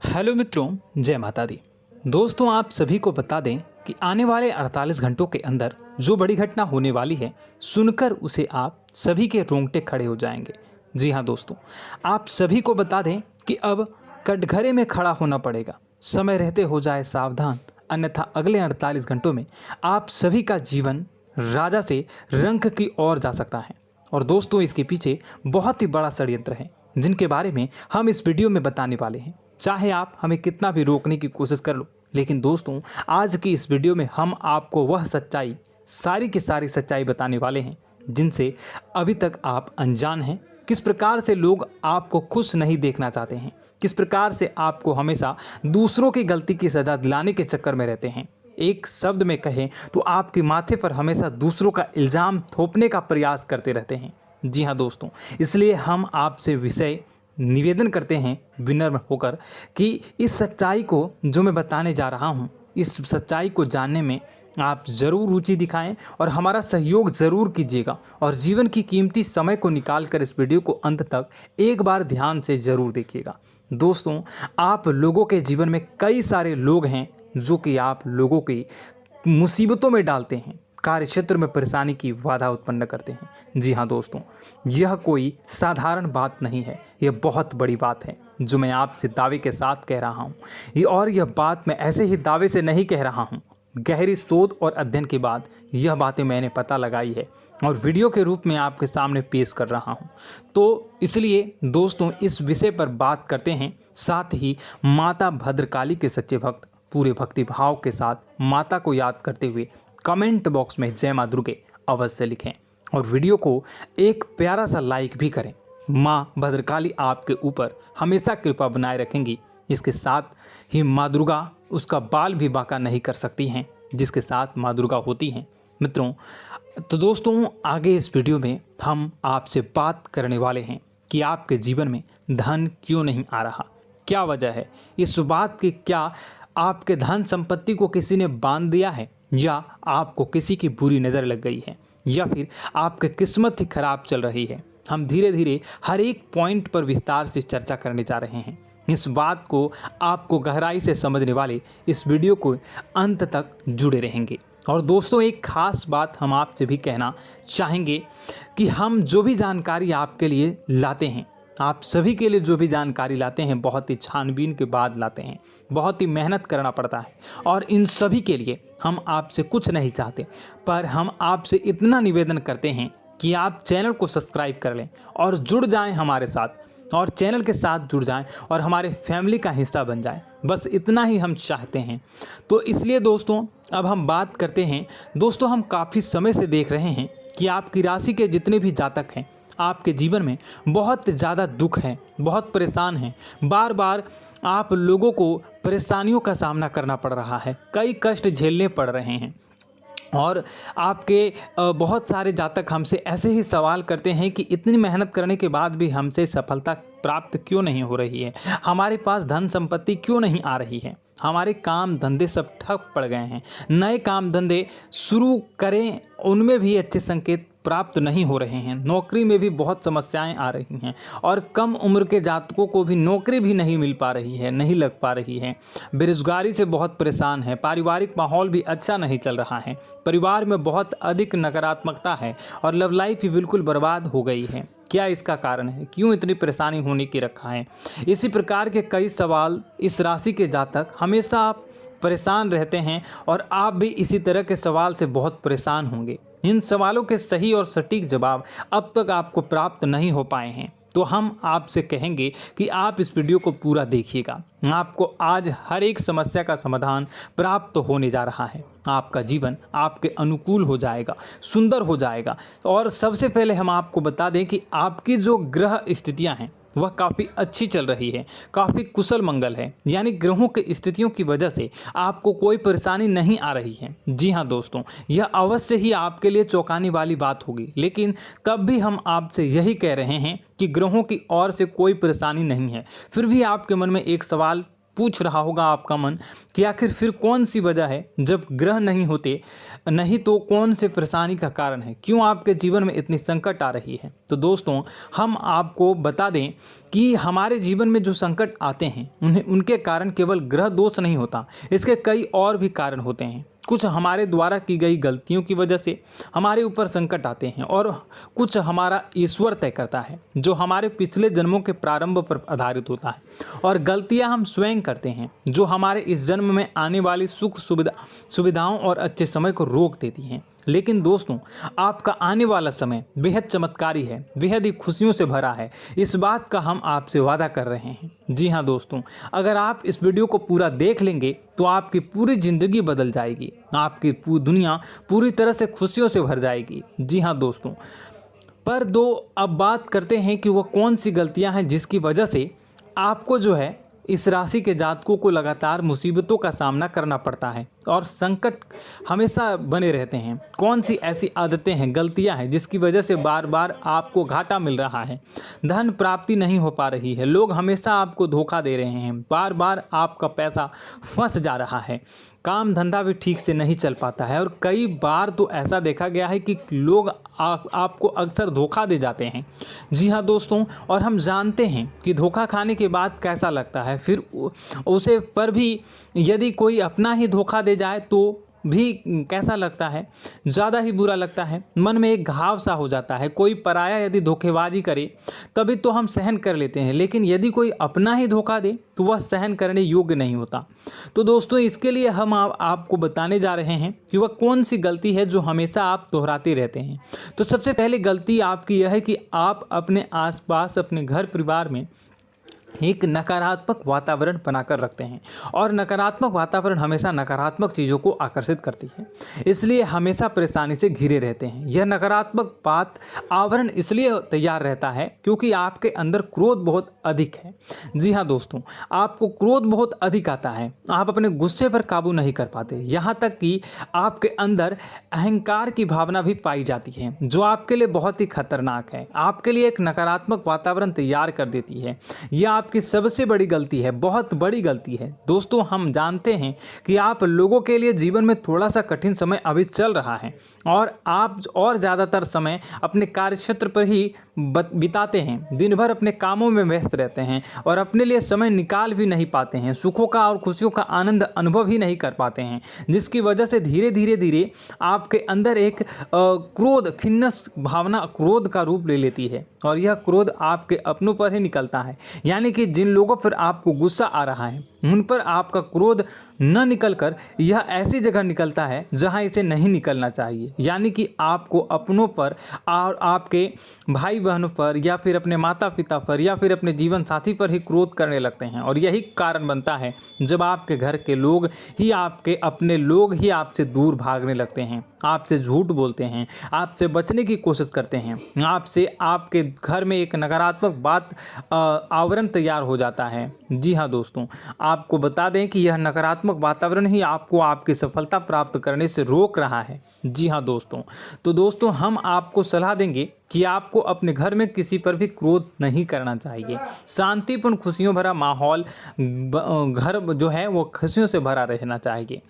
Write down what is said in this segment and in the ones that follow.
Hello मित्रों, जय माता दी। दोस्तों, आप सभी को बता दें कि आने वाले 48 घंटों के अंदर जो बड़ी घटना होने वाली है, सुनकर उसे आप सभी के रोंगटे खड़े हो जाएंगे। जी हाँ दोस्तों, आप सभी को बता दें कि अब कटघरे में खड़ा होना पड़ेगा। समय रहते हो जाए सावधान, अन्यथा अगले 48 घंटों में आप सभी का जीवन राजा से रंक की ओर जा सकता है। और दोस्तों, इसके पीछे बहुत ही बड़ा षड्यंत्र है, जिनके बारे में हम इस वीडियो में बताने वाले हैं। चाहे आप हमें कितना भी रोकने की कोशिश कर लो, लेकिन दोस्तों, आज की इस वीडियो में हम आपको वह सच्चाई, सारी की सारी सच्चाई बताने वाले हैं जिनसे अभी तक आप अनजान हैं। किस प्रकार से लोग आपको खुश नहीं देखना चाहते हैं, किस प्रकार से आपको हमेशा दूसरों की गलती की सज़ा दिलाने के चक्कर में रहते हैं। एक शब्द में कहें तो आपके माथे पर हमेशा दूसरों का इल्ज़ाम थोपने का प्रयास करते रहते हैं। जी हाँ दोस्तों, इसलिए हम आपसे विषय निवेदन करते हैं विनम्र होकर कि इस सच्चाई को जो मैं बताने जा रहा हूँ, इस सच्चाई को जानने में आप ज़रूर रुचि दिखाएं और हमारा सहयोग ज़रूर कीजिएगा। और जीवन की कीमती समय को निकाल कर इस वीडियो को अंत तक एक बार ध्यान से ज़रूर देखिएगा। दोस्तों, आप लोगों के जीवन में कई सारे लोग हैं जो कि आप लोगों की मुसीबतों में डालते हैं, कार्य क्षेत्र में परेशानी की बाधा उत्पन्न करते हैं। जी हाँ दोस्तों, यह कोई साधारण बात नहीं है, यह बहुत बड़ी बात है जो मैं आपसे दावे के साथ कह रहा हूँ। और यह बात मैं ऐसे ही दावे से नहीं कह रहा हूँ, गहरी शोध और अध्ययन के बाद यह बातें मैंने पता लगाई है और वीडियो के रूप में आपके सामने पेश कर रहा हूँ। तो इसलिए दोस्तों, इस विषय पर बात करते हैं। साथ ही माता भद्रकाली के सच्चे भक्त पूरे भक्ति भाव के साथ माता को याद करते हुए कमेंट बॉक्स में जय मां दुर्गे अवश्य लिखें और वीडियो को एक प्यारा सा लाइक भी करें। मां भद्रकाली आपके ऊपर हमेशा कृपा बनाए रखेंगी। इसके साथ ही मां दुर्गा उसका बाल भी बांका नहीं कर सकती हैं, जिसके साथ मां दुर्गा होती हैं। मित्रों, तो दोस्तों, आगे इस वीडियो में हम आपसे बात करने वाले हैं कि आपके जीवन में धन क्यों नहीं आ रहा, क्या वजह है इस बात की। क्या आपके धन संपत्ति को किसी ने बांध दिया है, या आपको किसी की बुरी नज़र लग गई है, या फिर आपकी किस्मत ही खराब चल रही है। हम धीरे धीरे हर एक पॉइंट पर विस्तार से चर्चा करने जा रहे हैं। इस बात को आपको गहराई से समझने वाले इस वीडियो को अंत तक जुड़े रहेंगे। और दोस्तों, एक खास बात हम आपसे भी कहना चाहेंगे कि हम जो भी जानकारी आपके लिए लाते हैं, आप सभी के लिए जो भी जानकारी लाते हैं, बहुत ही छानबीन के बाद लाते हैं, बहुत ही मेहनत करना पड़ता है। और इन सभी के लिए हम आपसे कुछ नहीं चाहते, पर हम आपसे इतना निवेदन करते हैं कि आप चैनल को सब्सक्राइब कर लें और जुड़ जाएं हमारे साथ, और चैनल के साथ जुड़ जाएं और हमारे फैमिली का हिस्सा बन जाएं। बस इतना ही हम चाहते हैं। तो इसलिए दोस्तों, अब हम बात करते हैं। दोस्तों, हम काफ़ी समय से देख रहे हैं कि आपकी राशि के जितने भी जातक हैं, आपके जीवन में बहुत ज़्यादा दुख है, बहुत परेशान हैं। बार बार आप लोगों को परेशानियों का सामना करना पड़ रहा है, कई कष्ट झेलने पड़ रहे हैं। और आपके बहुत सारे जातक हमसे ऐसे ही सवाल करते हैं कि इतनी मेहनत करने के बाद भी हमसे सफलता प्राप्त क्यों नहीं हो रही है, हमारे पास धन संपत्ति क्यों नहीं आ रही है, हमारे काम धंधे सब ठप पड़ गए हैं, नए काम धंधे शुरू करें उनमें भी अच्छे संकेत प्राप्त नहीं हो रहे हैं, नौकरी में भी बहुत समस्याएं आ रही हैं, और कम उम्र के जातकों को भी नौकरी भी नहीं मिल पा रही है, नहीं लग पा रही है, बेरोजगारी से बहुत परेशान है, पारिवारिक माहौल भी अच्छा नहीं चल रहा है, परिवार में बहुत अधिक नकारात्मकता है और लव लाइफ भी बिल्कुल बर्बाद हो गई है। क्या इसका कारण है, क्यों इतनी परेशानी होने की रखा है? इसी प्रकार के कई सवाल इस राशि के जातक हमेशा आप परेशान रहते हैं, और आप भी इसी तरह के सवाल से बहुत परेशान होंगे। इन सवालों के सही और सटीक जवाब अब तक आपको प्राप्त नहीं हो पाए हैं, तो हम आपसे कहेंगे कि आप इस वीडियो को पूरा देखिएगा। आपको आज हर एक समस्या का समाधान प्राप्त होने जा रहा है। आपका जीवन आपके अनुकूल हो जाएगा, सुंदर हो जाएगा। और सबसे पहले हम आपको बता दें कि आपकी जो ग्रह स्थितियां हैं वह काफ़ी अच्छी चल रही है, काफ़ी कुशल मंगल है, यानी ग्रहों की स्थितियों की वजह से आपको कोई परेशानी नहीं आ रही है। जी हाँ दोस्तों, यह अवश्य ही आपके लिए चौंकाने वाली बात होगी, लेकिन तब भी हम आपसे यही कह रहे हैं कि ग्रहों की ओर से कोई परेशानी नहीं है। फिर भी आपके मन में एक सवाल पूछ रहा होगा आपका मन कि आखिर फिर कौन सी वजह है, जब ग्रह नहीं होते नहीं तो कौन से परेशानी का कारण है, क्यों आपके जीवन में इतनी संकट आ रही है। तो दोस्तों हम आपको बता दें कि हमारे जीवन में जो संकट आते हैं उनके कारण केवल ग्रह दोष नहीं होता, इसके कई और भी कारण होते हैं। कुछ हमारे द्वारा की गई गलतियों की वजह से हमारे ऊपर संकट आते हैं और कुछ हमारा ईश्वर तय करता है, जो हमारे पिछले जन्मों के प्रारंभ पर आधारित होता है। और गलतियां हम स्वयं करते हैं, जो हमारे इस जन्म में आने वाली सुख सुविधाओं और अच्छे समय को रोक देती हैं। लेकिन दोस्तों आपका आने वाला समय बेहद चमत्कारी है, बेहद ही खुशियों से भरा है, इस बात का हम आपसे वादा कर रहे हैं। जी हाँ दोस्तों, अगर आप इस वीडियो को पूरा देख लेंगे तो आपकी पूरी ज़िंदगी बदल जाएगी, आपकी दुनिया पूरी तरह से खुशियों से भर जाएगी। जी हाँ दोस्तों, पर अब बात करते हैं कि वो कौन सी गलतियाँ हैं जिसकी वजह से आपको जो है इस राशि के जातकों को लगातार मुसीबतों का सामना करना पड़ता है और संकट हमेशा बने रहते हैं। कौन सी ऐसी आदतें हैं, गलतियां हैं जिसकी वजह से बार बार आपको घाटा मिल रहा है, धन प्राप्ति नहीं हो पा रही है, लोग हमेशा आपको धोखा दे रहे हैं, बार बार आपका पैसा फंस जा रहा है, काम धंधा भी ठीक से नहीं चल पाता है और कई बार तो ऐसा देखा गया है कि लोग आपको अक्सर धोखा दे जाते हैं। जी हाँ दोस्तों, और हम जानते हैं कि धोखा खाने के बाद कैसा लगता है, फिर उसे पर भी यदि कोई अपना ही धोखा दे जाए तो भी कैसा लगता है, ज़्यादा ही बुरा लगता है, मन में एक घाव सा हो जाता है। कोई पराया यदि धोखेबाजी करे तभी तो हम सहन कर लेते हैं, लेकिन यदि कोई अपना ही धोखा दे तो वह सहन करने योग्य नहीं होता। तो दोस्तों इसके लिए हम आपको बताने जा रहे हैं कि वह कौन सी गलती है जो हमेशा आप दोहराते रहते हैं। तो सबसे पहले गलती आपकी यह है कि आप अपने आसपास, अपने घर परिवार में एक नकारात्मक वातावरण बनाकर रखते हैं और नकारात्मक वातावरण हमेशा नकारात्मक चीज़ों को आकर्षित करती है, इसलिए हमेशा परेशानी से घिरे रहते हैं। यह नकारात्मक आवरण इसलिए तैयार रहता है क्योंकि आपके अंदर क्रोध बहुत अधिक है। जी हाँ दोस्तों, आपको क्रोध बहुत अधिक आता है, आप अपने गुस्से पर काबू नहीं कर पाते, यहाँ तक कि आपके अंदर अहंकार की भावना भी पाई जाती है, जो आपके लिए बहुत ही खतरनाक है, आपके लिए एक नकारात्मक वातावरण तैयार कर देती है। यह आपकी सबसे बड़ी गलती है, बहुत बड़ी गलती है। दोस्तों हम जानते हैं कि आप लोगों के लिए जीवन में थोड़ा सा कठिन समय अभी चल रहा है और आप और ज़्यादातर समय अपने कार्यक्षेत्र पर ही बिताते हैं, दिन भर अपने कामों में व्यस्त रहते हैं और अपने लिए समय निकाल भी नहीं पाते हैं, सुखों का और खुशियों का आनंद अनुभव ही नहीं कर पाते हैं, जिसकी वजह से धीरे धीरे आपके अंदर एक क्रोध, खिन्नस भावना क्रोध का रूप ले लेती है और यह क्रोध आपके अपनों पर ही निकलता है। यानी कि जिन लोगों पर आपको गुस्सा आ रहा है उन पर आपका क्रोध न निकलकर यह ऐसी जगह निकलता है जहां इसे नहीं निकलना चाहिए। यानी कि आपको अपनों पर और आपके भाई बहनों पर या फिर अपने माता पिता पर या फिर अपने जीवन साथी पर ही क्रोध करने लगते हैं और यही कारण बनता है जब आपके घर के लोग ही, आपके अपने लोग ही आपसे दूर भागने लगते हैं, आपसे झूठ बोलते हैं, आपसे बचने की कोशिश करते हैं, आपके घर में एक नकारात्मक आवरण तैयार हो जाता है। जी हाँ दोस्तों, आपको बता दें कि यह नकारात्मक वातावरण ही आपको आपकी सफलता प्राप्त करने से रोक रहा है। जी हाँ दोस्तों, तो दोस्तों हम आपको सलाह देंगे कि आपको अपने घर में किसी पर भी क्रोध नहीं करना चाहिए। शांतिपूर्ण खुशियों भरा माहौल, घर जो है वो खुशियों से भरा रहना चाहिए।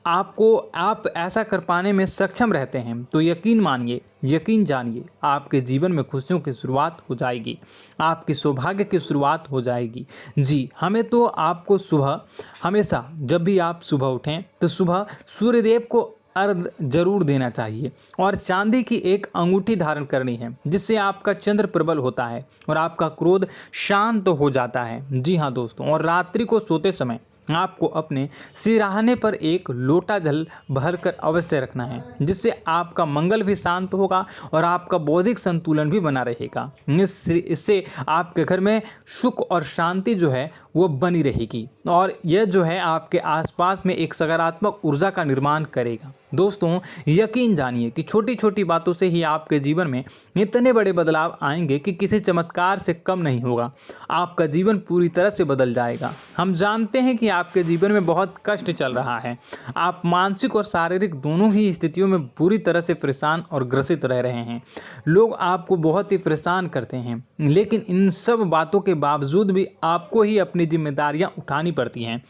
आप ऐसा कर पाने में सक्षम रहते हैं तो यकीन जानिए आपके जीवन में खुशियों की शुरुआत हो जाएगी, आपकी सौभाग्य की शुरुआत हो जाएगी। जी, हमें तो आपको सुबह हमेशा जब भी आप सुबह उठें तो सुबह सूर्यदेव को अर्घ जरूर देना चाहिए और चांदी की एक अंगूठी धारण करनी है, जिससे आपका चंद्र प्रबल होता है और आपका क्रोध शांत हो जाता है। जी हाँ दोस्तों, और रात्रि को सोते समय आपको अपने सिरहाने पर एक लोटा जल भरकर अवश्य रखना है, जिससे आपका मंगल भी शांत होगा और आपका बौद्धिक संतुलन भी बना रहेगा। इससे आपके घर में सुख और शांति जो है वो बनी रहेगी और यह जो है आपके आसपास में एक सकारात्मक ऊर्जा का निर्माण करेगा। दोस्तों यकीन जानिए कि छोटी छोटी बातों से ही आपके जीवन में इतने बड़े बदलाव आएंगे कि किसी चमत्कार से कम नहीं होगा। आपका जीवन पूरी तरह से बदल जाएगा। हम जानते हैं कि आपके जीवन में बहुत कष्ट चल रहा है। आप मानसिक और शारीरिक दोनों ही स्थितियों में बुरी तरह से परेशान और ग्रसित रह रहे हैं। लोग आपको बहुत ही परेशान करते हैं, लेकिन इन सब बातों के बावजूद भी आपको ही अपनी जिम्मेदारियां उठानी पड़ती हैं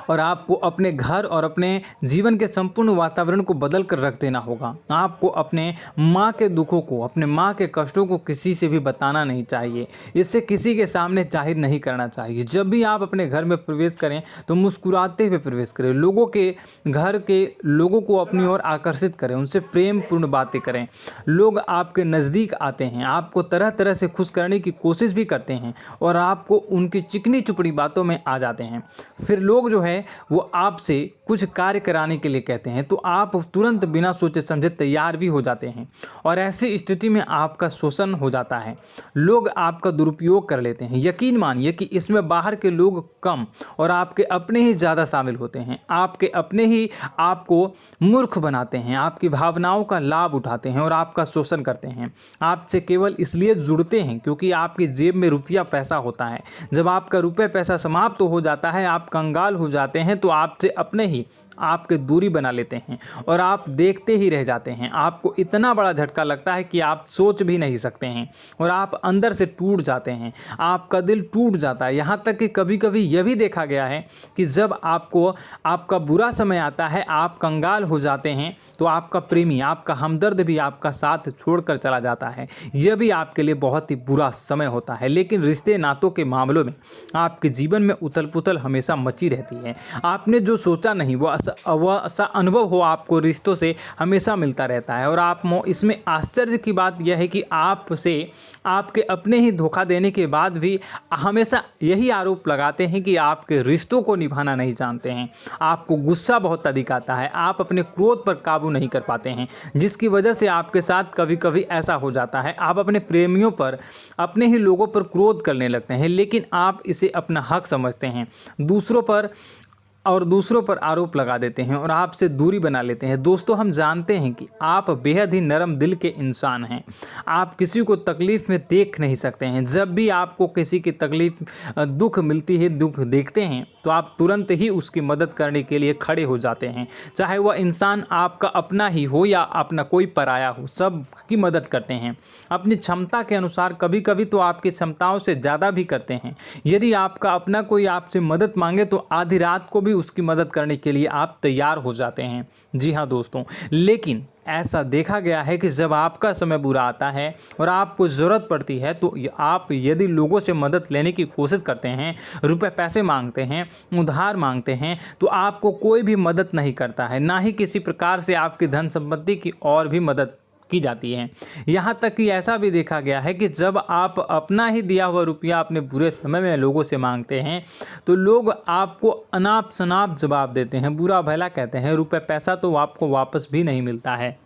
और आपको अपने घर और अपने जीवन के संपूर्ण वातावरण को बदल कर रख देना होगा। आपको अपने माँ के दुखों को, अपने माँ के कष्टों को किसी से भी बताना नहीं चाहिए। इससे किसी के सामने जाहिर नहीं करना चाहिए। जब भी आप अपने घर में प्रवेश करें तो मुस्कुराते हुए प्रवेश करें। लोगों के घर के लोगों को अपनी ओर आकर्षित करें, उनसे प्रेमपूर्ण बातें करें। लोग आपके नज़दीक आते हैं, आपको तरह तरह से खुश करने की कोशिश भी करते हैं और आपको उनकी चिकनी चुपड़ी बातों में आ जाते हैं। फिर लोग जो है वो आपसे कुछ कार्य कराने के लिए कहते हैं तो आप तुरंत बिना सोचे समझे तैयार भी हो जाते हैं और ऐसी स्थिति में आपका शोषण हो जाता है। लोग आपका दुरुपयोग कर लेते हैं। यकीन मानिए कि इसमें बाहर के लोग कम और आपके अपने ही ज़्यादा शामिल होते हैं। आपके अपने ही आपको मूर्ख बनाते हैं, आपकी भावनाओं का लाभ उठाते हैं और आपका शोषण करते हैं। आपसे केवल इसलिए जुड़ते हैं क्योंकि आपकी जेब में रुपया पैसा होता है। जब आपका रुपया पैसा समाप्त हो जाता है, आप कंगाल हो जाते हैं, तो आपसे अपने ही आपके दूरी बना लेते हैं और आप देखते ही रह जाते हैं। आपको इतना बड़ा झटका लगता है कि आप सोच भी नहीं सकते हैं और आप अंदर से टूट जाते हैं। आपका दिल टूट जाता है। यहाँ तक कि कभी कभी यह भी देखा गया है कि जब आपका बुरा समय आता है, आप कंगाल हो जाते हैं, तो आपका प्रेमी, आपका हमदर्द भी आपका साथ छोड़कर चला जाता है। यह भी आपके लिए बहुत ही बुरा समय होता है। लेकिन रिश्ते नातों के मामलों में आपके जीवन में उथल पुथल हमेशा मची रहती है। आपने जो सोचा नहीं वो ऐसा अनुभव हो आपको रिश्तों से हमेशा मिलता रहता है। और आप इसमें आश्चर्य की बात यह है कि आपसे आपके अपने ही धोखा देने के बाद भी हमेशा यही आरोप लगाते हैं कि आपके रिश्तों को निभाना नहीं जानते हैं। आपको गुस्सा बहुत अधिक आता है, आप अपने क्रोध पर काबू नहीं कर पाते हैं, जिसकी वजह से आपके साथ कभी कभी ऐसा हो जाता है आप अपने प्रेमियों पर, अपने ही लोगों पर क्रोध करने लगते हैं, लेकिन आप इसे अपना हक समझते हैं। दूसरों पर आरोप लगा देते हैं और आपसे दूरी बना लेते हैं। दोस्तों, हम जानते हैं कि आप बेहद ही नरम दिल के इंसान हैं। आप किसी को तकलीफ में देख नहीं सकते हैं। जब भी आपको किसी की तकलीफ, दुख मिलती है, दुख देखते हैं, तो आप तुरंत ही उसकी मदद करने के लिए खड़े हो जाते हैं। चाहे वह इंसान आपका अपना ही हो या अपना कोई पराया हो, सब की मदद करते हैं अपनी क्षमता के अनुसार। कभी कभी तो आपकी क्षमताओं से ज़्यादा भी करते हैं। यदि आपका अपना कोई आपसे मदद मांगे तो आधी रात को भी उसकी मदद करने के लिए आप तैयार हो जाते हैं। जी हाँ दोस्तों, लेकिन ऐसा देखा गया है कि जब आपका समय बुरा आता है और आपको ज़रूरत पड़ती है तो आप यदि लोगों से मदद लेने की कोशिश करते हैं, रुपए पैसे मांगते हैं, उधार मांगते हैं, तो आपको कोई भी मदद नहीं करता है। ना ही किसी प्रकार से आपकी धन संपत्ति की और भी मदद की जाती है। यहाँ तक कि ऐसा भी देखा गया है कि जब आप अपना ही दिया हुआ रुपया अपने बुरे समय में लोगों से मांगते हैं तो लोग आपको अनाप शनाप जवाब देते हैं, बुरा भला कहते हैं। रुपये पैसा तो आपको वापस भी नहीं मिलता है।